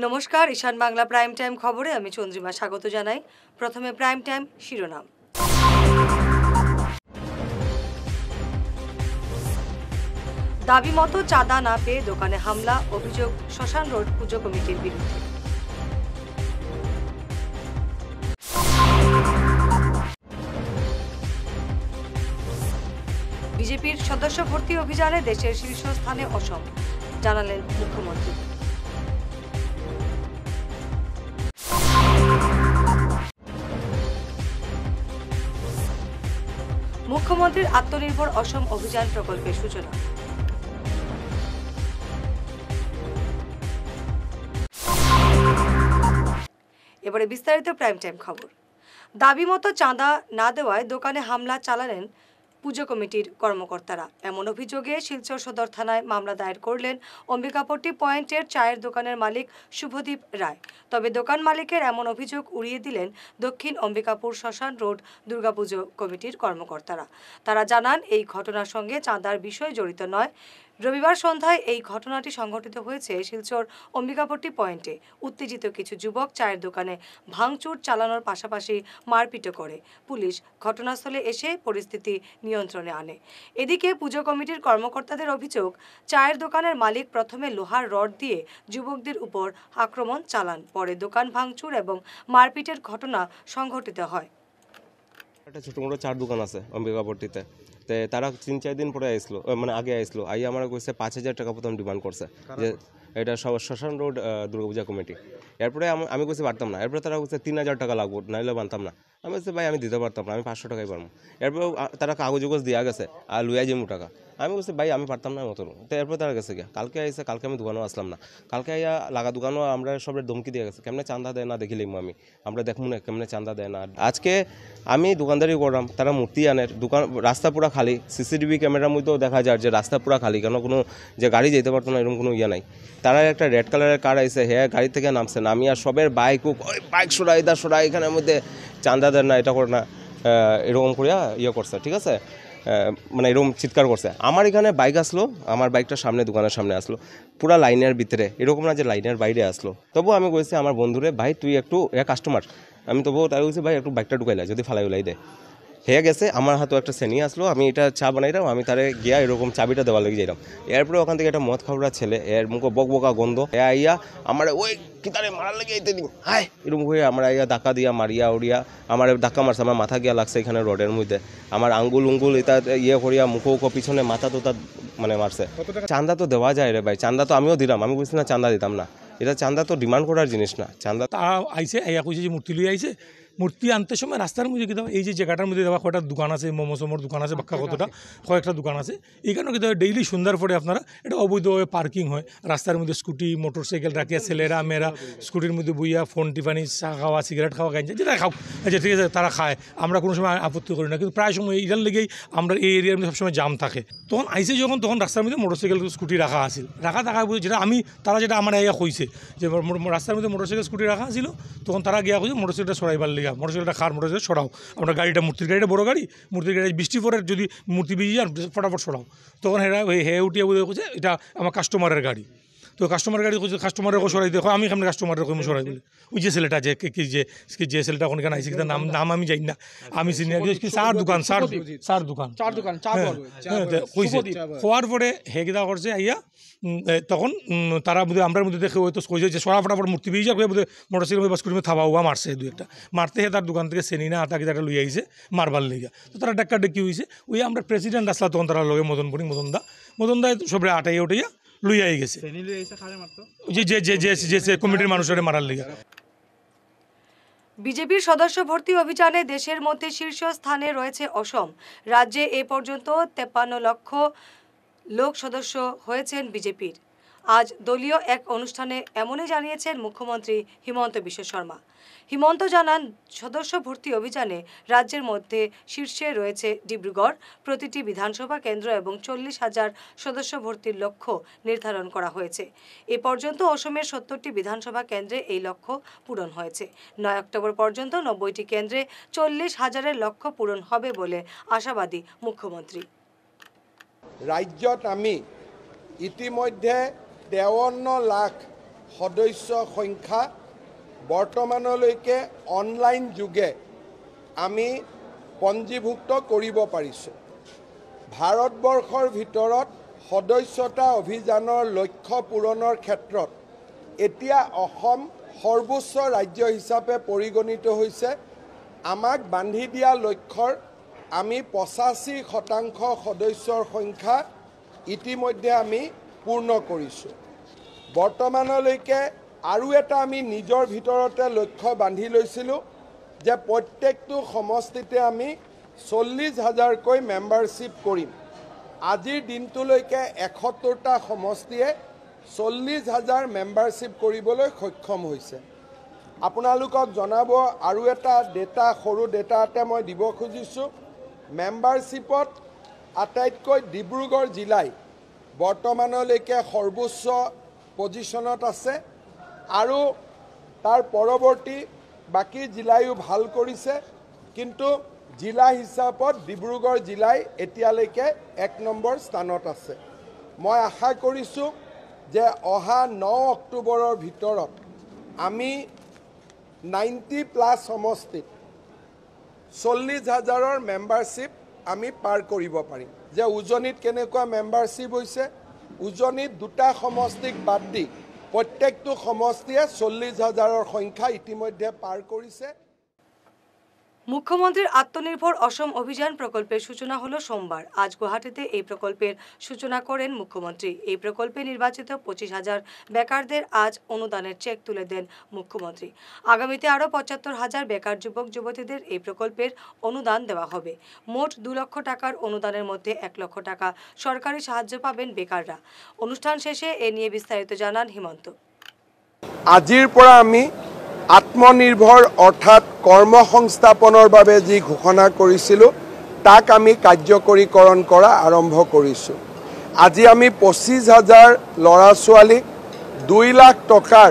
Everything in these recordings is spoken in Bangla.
নমস্কার, ঈশান বাংলা প্রাইম টাইম খবরে আমি চন্দ্রিমা স্বাগত জানাই। প্রথমে প্রাইম টাইম শিরোনাম। দাবি মতো চাঁদা না পেয়ে দোকানে হামলা, অভিযোগ শ্মশান রোড পুজো কমিটির বিরুদ্ধে। বিজেপির সদস্য ভর্তি অভিযানে দেশের শীর্ষস্থানে অসম, জানালেন মুখ্যমন্ত্রী। মুখ্যমন্ত্রীর আত্মনির্ভর অসম অভিযান প্রকল্পের সূচনা। এবারে বিস্তারিত প্রাইম টাইম খবর। দাবি মতো চাঁদা না দেওয়ায় দোকানে হামলা চালালেন পুজো কমিটির কর্মকর্তারা। এমন অভিযোগে শিলচর সদর থানায় মামলা দায়ের করলেন অম্বিকাপট্টি পয়েন্টের চায়ের দোকানের মালিক শুভদীপ রায়। তবে দোকান মালিকের এমন অভিযোগ উড়িয়ে দিলেন দক্ষিণ অম্বিকাপুর শ্মশান রোড দুর্গাপুজো কমিটির কর্মকর্তারা। তারা জানান, এই ঘটনার সঙ্গে চাঁদার বিষয় জড়িত নয়। রবিবার সন্ধ্যায় এই ঘটনাটি সংঘটিত হয়েছে শিলচর অম্বিকাপট্টি পয়েন্টে। উত্তেজিত কিছু যুবক চায়ের দোকানে ভাঙচুর চালানোর পাশাপাশি মারপিটও করে। পুলিশ ঘটনাস্থলে এসে পরিস্থিতি নিয়ন্ত্রণে আনে। এদিকে পুজো কমিটির কর্মকর্তাদের অভিযোগ, চায়ের দোকানের মালিক প্রথমে লোহার রড দিয়ে যুবকদের উপর আক্রমণ চালান, পরে দোকান ভাঙচুর এবং মারপিটের ঘটনা সংঘটিত হয়। একটা ছোটো মোটো চার দোকান আছে অম্বিকাপট্টিতে। তো তারা 3-4 দিন পরে আসলো, মানে আগে আসলো, আই আমার কইছে 5,000 টাকা প্রথম ডিমান্ড করছে যে এটা শ্মশান রোড দুর্গাপূজা কমিটি। এরপরে আমি কইছি পারতাম না। এরপরে তারা কইছে 3,000 টাকা লাগবো, নাইলে বানতাম না। আমি বলছি ভাই আমি দিতে পারতাম না, আমি 500 টাকাই পারবো। এরপর তারা কাগজ দিয়া গেছে আর লুয়া যাবো টাকা। আমি বলছি ভাই আমি পারতাম না মতো। তো এরপর তারা গেছে গিয়া কালকে আইসে, কালকে আমি দোকানও আসলাম না। কালকে আইয়া লাগা দোকানও আমরা সবের ধমকি দিয়ে গেছে, কেমনে চান্দা দেয় না দেখিলাম আমি, আমরা দেখবো না কেমনে চান্দা দেয় না। আজকে আমি দোকানদারি করলাম, তারা মূর্তি আনের, দোকান রাস্তা পুরা খালি, সিসিটিভি ক্যামেরার মধ্যেও দেখা যায় যে রাস্তা পুরা খালি, কেন কোনো যে গাড়ি যেতে পারতো না এরকম কোনো ইয়ে নাই। তারা একটা রেড কালারের কার আইসে, হ্যাঁ গাড়ি থেকে নামছে, নামিয়ে আর সবের বাইক ওই বাইক সরাই দা সরাই, এখানের মধ্যে চান্দা দেন না, এটা করে না, এরকম করিয়া ইয়ে করছে, ঠিক আছে, মানে এরকম চিৎকার করছে। আমার এখানে বাইক আসলো, আমার বাইকটা সামনে দোকানের সামনে আসলো, পুরা লাইনের ভিতরে, এরকম না যে লাইনের বাইরে আসলো। তবু আমি কইছি আমার বন্ধুরে, ভাই তুই একটু কাস্টমার, আমি তবুও তাই বলছি ভাই একটু বাইকটা ঢুকাইলা, যদি ফালাই উলাই দেয়। হয়ে গেছে, আমার হাতে একটা শ্রেণী আসলো, আমি এটা চা বানাইলাম, আমি তারে গিয়া এরকম চাবিটা দেওয়া লেগে যাইলাম। এরপরে ওখান থেকে একটা মদ খাওয়া ছেলে, এর মুখে বক বকা গন্ধ, আইয়া আমার ওই কিতারে মারার লেগে আইতে দিন, হাই এরকম হয়ে আমার আইয়া ধাক্কা দিয়া মারিয়া উড়িয়া আমার ধাক্কা মারছে, আমার মাথা গিয়া লাগছে এখানে রডের মধ্যে, আমার আঙ্গুল উঙ্গুল এটা ইয়ে করিয়া মুখো পিছনে মাথা তোতা মানে মারছে। চান্দা তো দেওয়া যায় রে ভাই, চান্দা তো আমিও দিলাম, আমি বুঝছি না চান্দা দিতাম না, এটা চান্দা তো ডিমান্ড করার জিনিস না। চান্দা তারা আইসে আইয়া কইছে যে মূর্তি লই আইছে, মূর্তি আনতে সময় রাস্তার মধ্যে কিন্তু এই যে জায়গাটার মধ্যে দেওয়া কয়েকটা দোকান আছে, মোমোসোমোর দোকান আছে, বাক্কা কতটা কয়েকটা দোকান আছে, এইখানে কিন্তু ডেইলি সন্ধ্যার পরে আপনারা এটা অবৈধভাবে পার্কিং হয়। রাস্তার মধ্যে স্কুটি মোটরসাইকেল রাখিয়া ছেলেরা মেয়েরা স্কুটির মধ্যে বইয়া ফোন টিফানি চা খাওয়া সিগারেট খাওয়া গাঞ্জা যেটা খাও, আচ্ছা ঠিক আছে তারা খায়, আমরা কোনো সময় আপত্তি করি না, কিন্তু প্রায় সময় এইটার লেগেই আমরা এই এরিয়ার মধ্যে সবসময় জাম থাকে। তখন আইসে যখন তখন রাস্তার মধ্যে মোটরসাইকেল স্কুটি রাখা আছিল, রাখা থাকা যেটা আমি তারা যেটা আমার ইয়া কইছে যে রাস্তার মধ্যে মোটরসাইকেল স্কুটি রাখা ছিল, তখন তারা গিয়া কইছে মোটরসাইকেলটা সরাইবার লিগা, মোটরসাইকেলটা খার মোটরসাইকেল সরাও, আমরা গাড়িটা মূর্তির গাড়িটা বড় গাড়ি, মূর্তির গাড়ি বৃষ্টি পরে যদি মূর্তি ভিজে যান ফটাফট সরাও। তখন হে উঠিয়া বুঝে কইছে এটা আমার কাস্টমারের গাড়ি। তো কাস্টমারের গাড়ি কইছে কাস্টমারের সরাই দেখো, আমি কেমন কাস্টমারের কই সরাই বলে ওই যে ছেলেটা যে ছেলেটা ওখানে আইসি তার নাম আমি জানি না, আমি চিনি চার দোকান কইছে। হওয়ার পরে হে কিতা করছে আইয়া তখন তারা বোধহয় আমরা মধ্যে দেখে হয়তো কইছে যে সরা ফটাফট মূর্তি ভিজে যাবে, বোধহয় মোটরসাইকেল বা স্কুটি থাবা হুয়া মারছে, দু একটা মারতে তার দোকান থেকে চেনি না আটা কিতা লই আইছে মারবার লেগে। তো তারা ডাক্কা ডেকি হয়েছে, ওই আমরা প্রেসিডেন্ট আসলা তখন তারা লগে মদনদা সবরে আটাইয়া উঠাইয়া লইয়া গেছে যে কমিটির মানুষের মারার লেগে। বিজেপির সদস্য ভর্তি অভিযানে দেশের মধ্যে শীর্ষ স্থানে রয়েছে অসম। রাজ্যে এ পর্যন্ত 53 লক্ষ লোক সদস্য হয়েছেন বিজেপির। আজ দলীয় এক অনুষ্ঠানে এমনই জানিয়েছেন মুখ্যমন্ত্রী হিমন্ত বিশ্ব শর্মা। হিমন্ত জানান, সদস্য ভর্তি অভিযানে রাজ্যের মধ্যে শীর্ষে রয়েছে ডিব্রুগড়। প্রতিটি বিধানসভা কেন্দ্র এবং 40,000 সদস্য ভর্তির লক্ষ্য নির্ধারণ করা হয়েছে। এ পর্যন্ত অসমের 70টি বিধানসভা কেন্দ্রে এই লক্ষ্য পূরণ হয়েছে। 9 অক্টোবর পর্যন্ত 90টি কেন্দ্রে 40,000-এর লক্ষ্য পূরণ হবে বলে আশাবাদী মুখ্যমন্ত্রী। রাজ্যত আমি ইতিমধ্যে 53 লাখ সদস্য সংখ্যা বৰ্তমানলৈকে অনলাইন যোগে আমি পঞ্জীভুক্ত কৰিব পাৰিছোঁ। ভাৰতবৰ্ষৰ ভিতৰত সদস্যতা অভিযানৰ লক্ষ্য পূৰণৰ ক্ষেত্ৰত এতিয়া অসম সৰ্বোচ্চ ৰাজ্য হিচাপে পৰিগণিত হৈছে। আমাক বান্ধি দিয়া লক্ষ্যৰ আমি 85% সদস্যৰ সংখ্যা ইতিমধ্যে আমি পূৰ্ণ কৰিছোঁ। বৰ্তমানলৈকে আৰু এটা আমি নিজৰ ভিতৰতে লক্ষ্য বান্ধি লৈছিলোঁ যে প্ৰত্যেকটো সমষ্টিতে আমি 40,000কৈ মেম্বাৰশ্বিপ কৰিম। আজিৰ দিনটোলৈকে 71টা সমষ্টিয়ে 40,000 মেম্বাৰশ্বিপ কৰিবলৈ সক্ষম হৈছে। আপোনালোকক জনাব আৰু এটা ডেটা, সৰু ডেটা এটা মই দিব খুজিছোঁ। মেম্বাৰশ্বিপত আটাইতকৈ ডিব্ৰুগড় জিলাই বৰ্তমানলৈকে সৰ্বোচ্চ পজিশ্যনত আছে আৰু তাৰ পৰৱৰ্তী বাকী জিলায়ো ভাল কৰিছে, কিন্তু জিলা হিচাপত ডিব্ৰুগড় জিলাই এতিয়ালৈকে 1 নম্বৰ স্থানত আছে। মই আশা কৰিছোঁ যে অহা 9 অক্টোবৰৰ ভিতৰত আমি 90+ সমষ্টিত 40,000ৰ মেম্বাৰশ্বিপ আমি পাৰ কৰিব পাৰিম। যে উজনিত কেনেকুৱা মেম্বাৰশ্বিপ হৈছে, উজনিত 2টা সমষ্টিক বাদ দি প্ৰত্যেকটো সমষ্টিয়ে 40,000ৰ সংখ্যা ইতিমধ্যে পাৰ কৰিছে। মুখ্যমন্ত্রীর আত্মনির্ভর অসম অভিযান প্রকল্পের সূচনা হলো সোমবার। আজ গুয়াহাটিতে এই প্রকল্পের সূচনা করেন মুখ্যমন্ত্রী। এই প্রকল্পে নির্বাচিত 25,000 বেকারদের আজ অনুদানের চেক তুলে দেন মুখ্যমন্ত্রী। আগামীতে আরও 75,000 বেকার যুবক যুবতীদের এই প্রকল্পের অনুদান দেওয়া হবে। মোট 2 লক্ষ টাকার অনুদানের মধ্যে 1 লক্ষ টাকা সরকারি সাহায্য পাবেন বেকাররা। অনুষ্ঠান শেষে এ নিয়ে বিস্তারিত জানান হিমন্ত। আজিৰ পৰা আমি আত্মনিৰ্ভৰ অৰ্থাৎ কৰ্মসংস্থাপনৰ বাবে যি ঘোষণা কৰিছিলোঁ তাক আমি কাৰ্যকৰীকৰণ কৰা আৰম্ভ কৰিছোঁ। আজি আমি 25,000 ল'ৰা ছোৱালীক 2 লাখ টকাৰ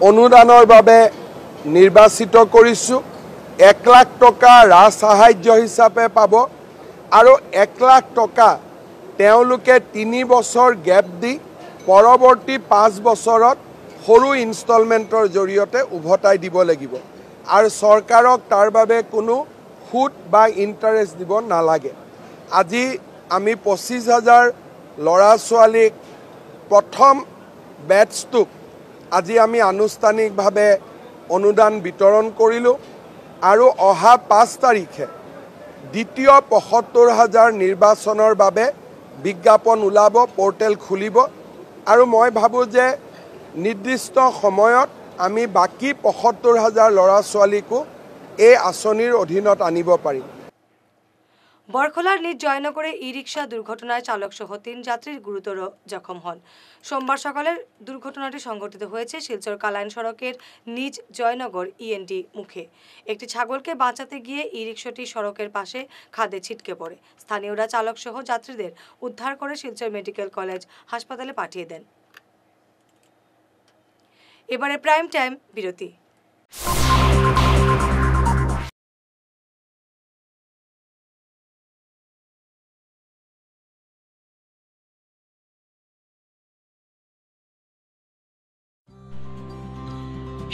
অনুদানৰ বাবে নিৰ্বাচিত কৰিছোঁ। 1 লাখ টকা ৰাজ সাহায্য হিচাপে পাব আৰু 1 লাখ টকা তেওঁলোকে 3 বছৰ গেপ দি পৰৱৰ্তী 5 বছৰত সৰু ইনষ্টলমেণ্টৰ জৰিয়তে উভতাই দিব লাগিব আৰু চৰকাৰক তাৰ বাবে কোনো সুদ বা ইণ্টাৰেষ্ট দিব নালাগে। আজি আমি 25,000 ল'ৰা ছোৱালীক প্ৰথম বেটছটোক আজি আমি আনুষ্ঠানিকভাৱে অনুদান বিতৰণ কৰিলোঁ আৰু অহা 5 তাৰিখে দ্বিতীয় 75,000 নিৰ্বাচনৰ বাবে বিজ্ঞাপন ওলাব, পৰ্টেল খুলিব আৰু মই ভাবোঁ যে নিৰ্দিষ্ট সময়ত আমি বাকি 75,000 ল'ৰা ছোৱালীকো এই আঁচনিৰ অধীনত আনিব পাৰিম। বরখলার নিজ জয়নগরে ই রিক্সা দুর্ঘটনায় চালক সহ 3 যাত্রীর গুরুতর জখম হন। সোমবার সকালের দুর্ঘটনাটি সংঘটিত হয়েছে শিলচর কালাইন সড়কের নিজ জয়নগর ইএনডি মুখে। একটি ছাগলকে বাঁচাতে গিয়ে ই রিক্সাটি সড়কের পাশে খাদে ছিটকে পড়ে। স্থানীয়রা চালক সহ যাত্রীদের উদ্ধার করে শিলচর মেডিকেল কলেজ হাসপাতালে পাঠিয়ে দেন। এবারে প্রাইম টাইম বিরতি।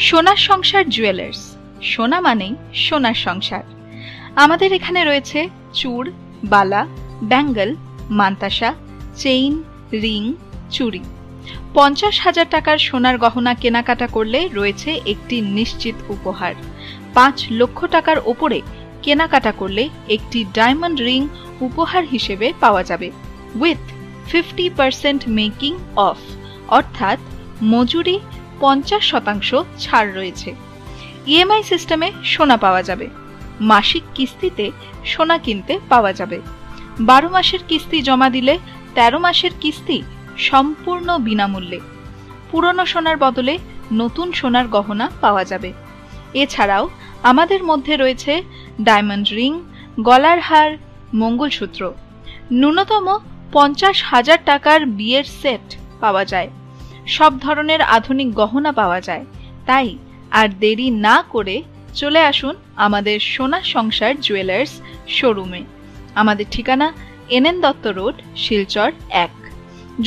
সোনার সংসার জুয়েলার্স, সোনা মানেই সোনার সংসার। আমাদের এখানে রয়েছে চূড়, বালা, ব্যাঙ্গল, মান্তাসা, চেইন, রিং, চুড়ি। 50,000 টাকার সোনার গহনা কেনাকাটা করলে রয়েছে একটি নিশ্চিত উপহার। 5 লক্ষ টাকার ওপরে কেনাকাটা করলে একটি ডায়মন্ড রিং উপহার হিসেবে পাওয়া যাবে উইথ 50% মেকিং অফ, অর্থাৎ মজুরি 50% ছাড় রয়েছে। ইএমআই সিস্টেমে সোনা পাওয়া যাবে। মাসিক কিস্তিতে সোনা কিনতে পাওয়া যাবে। 12 মাসের কিস্তি জমা দিলে 13 মাসের কিস্তি সম্পূর্ণ বিনামূল্যে। পুরনো সোনার বদলে নতুন সোনার গহনা পাওয়া যাবে। এছাড়াও আমাদের মধ্যে রয়েছে ডায়মন্ড রিং, গলার হার, মঙ্গলসূত্র। ন্যূনতম 50,000 টাকার বিয়ের সেট পাওয়া যায়। সব ধরনের আধুনিক গহনা পাওয়া যায়। তাই আর দেরি না করে চলে আসুন আমাদের সোনা সংসার জুয়েলার্স শোরুমে। আমাদের ঠিকানা NN দত্ত রোড, শিলচর 1।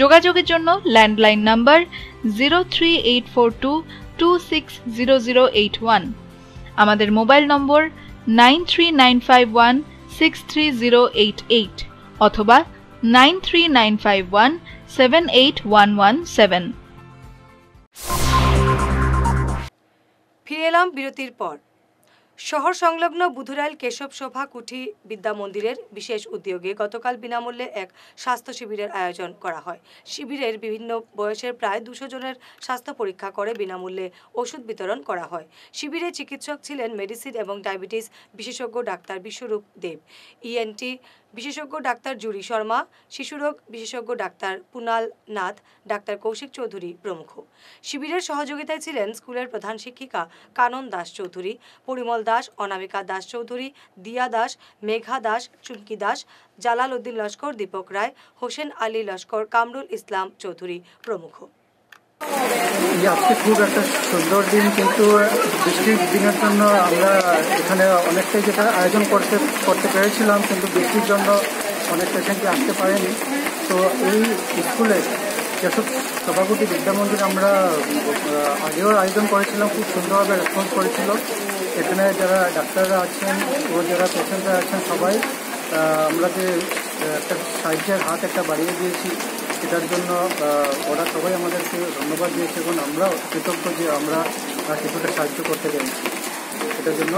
যোগাযোগের জন্য ল্যান্ডলাইন নাম্বার 038422600081, আমাদের মোবাইল নম্বর 9395163088 অথবা 9395178117। ফিরে এলাম বিরতির পর। শহর সংলগ্ন বুধুরাইল কেশব শোভা কুঠি বিদ্যা মন্দিরের বিশেষ উদ্যোগে গতকাল বিনামূল্যে এক স্বাস্থ্য শিবিরের আয়োজন করা হয়। শিবিরের বিভিন্ন বয়সের প্রায় 200 জনের স্বাস্থ্য পরীক্ষা করে বিনামূল্যে ওষুধ বিতরণ করা হয়। শিবিরে চিকিৎসক ছিলেন মেডিসিন এবং ডায়াবেটিস বিশেষজ্ঞ ডাক্তার বিশ্বরূপ দেব, ইএনটি বিশেষজ্ঞ ডাক্তার জুরি শর্মা, শিশুরোগ বিশেষজ্ঞ ডাক্তার পুনাল নাথ, ডাক্তার কৌশিক চৌধুরী প্রমুখ। শিবিরের সহযোগিতায় ছিলেন স্কুলের প্রধান শিক্ষিকা কানন দাস চৌধুরী, পরিমল দাস, অনামিকা দাস চৌধুরী, দিয়া দাস, মেঘা দাস, চুমকি দাস, জালাল উদ্দিন লস্কর, দীপক রায়, হোসেন আলী লস্কর, কামরুল ইসলাম চৌধুরী প্রমুখ। আজকে খুব একটা সুন্দর দিন, কিন্তু বৃষ্টির দিনের জন্য আমরা এখানে অনেকটাই যেটা আয়োজন করতে পেরেছিলাম, কিন্তু বৃষ্টির জন্য অনেক পেশেন্টই আসতে পারেনি। তো এই স্কুলে কেশব সভাপতি বিদ্যা মন্দির আমরা আগেও আয়োজন করেছিলাম, খুব সুন্দরভাবে রেসপন্স করেছিল। এখানে যারা ডাক্তাররা আছেন ও যারা পেশেন্টরা আছেন সবাই আমরা যে একটা সাহায্যের হাত একটা বাড়িয়ে দিয়েছি, এটার জন্য ওরা সবাই আমাদেরকে ধন্যবাদ দিয়েছে এবং আমরাও কৃতজ্ঞ যে আমরা কিছুটা সাহায্য করতে পেরেছি। এটার জন্য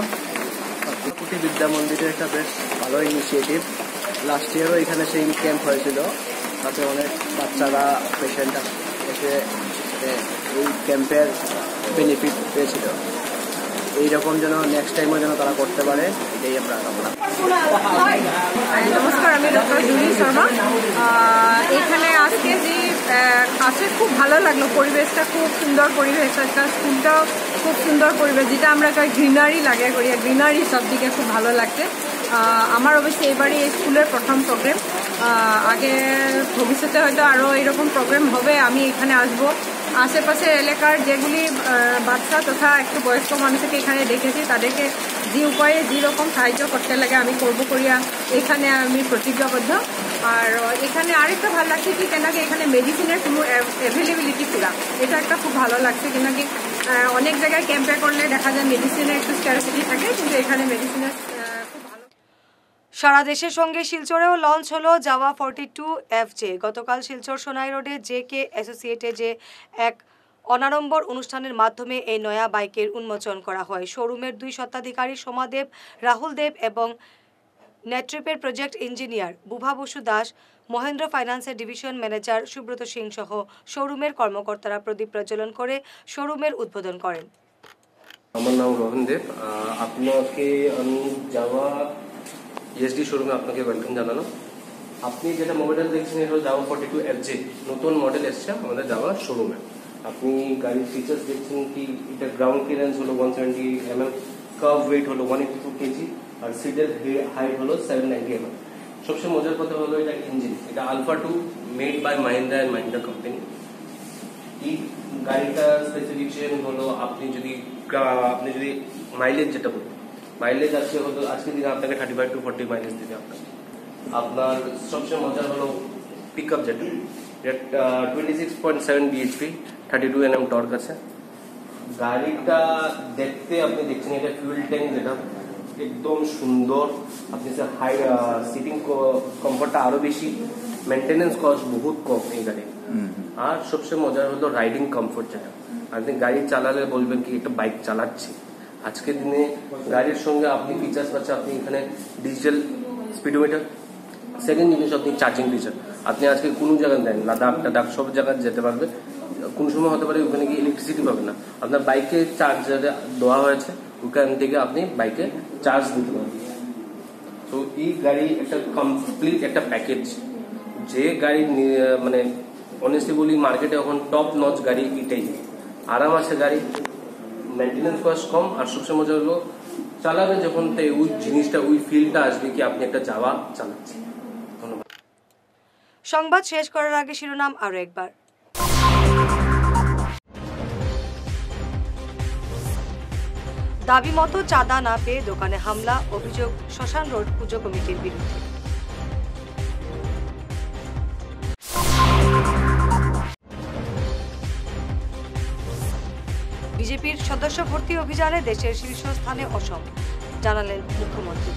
কুটি বিদ্যা মন্দিরের একটা বেশ ভালো ইনিশিয়েটিভ। লাস্ট ইয়ারও এখানে সেই ক্যাম্প হয়েছিল, তাতে অনেক বাচ্চারা পেশেন্ট এসে এই ক্যাম্পের বেনিফিট পেয়েছিল। এইরকম যেন নেক্সট টাইমও যেন তারা করতে পারে, এটাই আমরা কামনা। নমস্কার, আমি ডক্টর জুলি শর্মা। এখানে আজকে যে আসে খুব ভালো লাগলো, পরিবেশটা খুব সুন্দর পরিবেশ, একটা স্কুলটাও খুব সুন্দর পরিবেশ, যেটা আমরা গ্রিনারি লাগে করি, গ্রিনারি সব দিকে খুব ভালো লাগছে। আমার অবশ্যই এবারে এই স্কুলের প্রথম প্রোগ্রাম, আগে ভবিষ্যতে হয়তো আরও এরকম প্রোগ্রাম হবে, আমি এখানে আসব। আশেপাশের এলাকার যেগুলি বাচ্চা তথা একটু বয়স্ক মানুষকে এখানে দেখেছি, তাদেরকে যে উপায়ে যেরকম সাহায্য করতে লাগে আমি করবো করিয়া এখানে আমি প্রতিজ্ঞাবদ্ধ। আর এখানে আরেকটা ভালো লাগছে কি কেন কি এখানে মেডিসিনের কোনো অ্যাভেলেবিলিটি পুরা, এটা একটা খুব ভালো লাগছে। কেন কি অনেক জায়গায় ক্যাম্পে করলে দেখা যায় মেডিসিনের একটু স্ক্যারসিটি থাকে, কিন্তু এখানে মেডিসিনের খুব ভালো। সারা দেশের সঙ্গে শিলচরেও লঞ্চ হলো জাভা 42 FJ। গতকাল শিলচর সোনাই রোডে JK অ্যাসোসিয়েটে যে এক অনাড়ম্বর অনুষ্ঠানের মাধ্যমে এই নয়া বাইকের উন্মোচন করা হয়। শোরুমের 2 স্বত্বাধিকারী সোমাদেব, রাহুল দেব এবং নেট্রিপের প্রজেক্ট ইঞ্জিনিয়ার বুভা বসু দাস, মহেন্দ্র ফাইন্যান্সের ডিভিশন ম্যানেজার সুব্রত সিং সহ শোরুমের কর্মকর্তারা প্রদীপ প্রজ্বলন করে শোরুমের উদ্বোধন করেন। আমার নাম রোহন দেব। আপনাকে আমি জাভা ESD শোরুমে আপনাকে ওয়েলকাম জানানো। আপনি যেটা মোবাইল দেখছেন এটা হলো জাভা 42 FJ, নতুন মডেল এসছে আমাদের জাভা শোরুমে। আপনি গাড়ির ফিচার্স দেখছেন কি এটা গ্রাউন্ড ক্লিয়ারেন্স হলো 170 mm, কার্ভ ওয়েট হলো 182 kg, আর সিটের হাইট হলো 790 mm। সবচেয়ে মজার কথা হলো এটা ইঞ্জিন, এটা alpha 2 made by Mahindra and Mahindra company. এই গাড়িটার স্পেসিফিকেশন হলো আপনি যদি মাইলেজ যেটা বলবেন, মাইলেজ আছে হলো আজকের দিনে আপনাকে 35 to 40 মাইলেজ দিতে আপনার। সবচেয়ে মজার হলো পিক আপ যেটা 26.7 bhp, 32 Nm টর্ক আছে। গাড়িটা দেখতে আপনি দেখছেন এটা ফিউল ট্যাঙ্ক যেটা একদম সুন্দর, আপনি হাই সিটিং কমফর্টটা আরো বেশি, মেনটেনেন্স কস্ট বহুত কম এই গাড়ি। আর সবচেয়ে মজার হলো রাইডিং কমফর্ট যেটা আপনি গাড়ি চালালে বলবেন কি একটা বাইক চালাচ্ছি। আজকের দিনে গাড়ির সঙ্গে আপনি ফিচার্স পাচ্ছেন, আপনি এখানে ডিজিটাল স্পিডোমিটার, সেকেন্ড জিনিস আপনি চার্জিং ফিচার। আপনি আজকে কোনো জায়গায় দেন, লাদাখ সব জায়গায় যেতে পারবে। কোন সময় হতে পারে ওখানে গিয়ে ইলেকট্রিসিটি পাবে না, আপনার বাইকে চার্জ দেওয়া হয়েছে, ওখান থেকে আপনি বাইকে চার্জ দিতে পারবেন। তো এই গাড়ি একটা কমপ্লিট একটা প্যাকেজ, যে গাড়ি মানে অনেস্টলি বলি মার্কেটে এখন টপ নচ গাড়ি এটাই। আরাম আছে গাড়ি, মেনটেনেন্স কস্ট কম, আর সবচেয়ে মজা হলো চালাবে যখন ওই জিনিসটা ওই ফিলটা আসবে কি আপনি একটা জাভা চালাচ্ছেন। ধন্যবাদ। সংবাদ শেষ করার আগে শিরোনাম আরো একবার। দাবি মতো চাঁদা না পেয়ে দোকানে হামলা, অভিযোগ শ্মশান রোড পুজো কমিটির বিরুদ্ধে। বিজেপির সদস্য ভর্তি অভিযানে দেশের শীর্ষস্থানে অসম, জানালেন মুখ্যমন্ত্রী।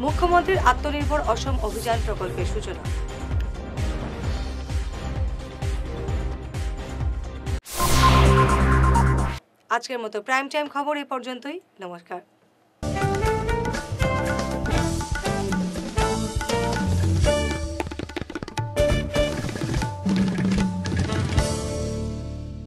মুখ্যমন্ত্রীর আত্মনির্ভর অসম অভিযান প্রকল্পের সূচনা। আজকের মতো প্রাইম টাইম খবর এ পর্যন্তই। নমস্কার।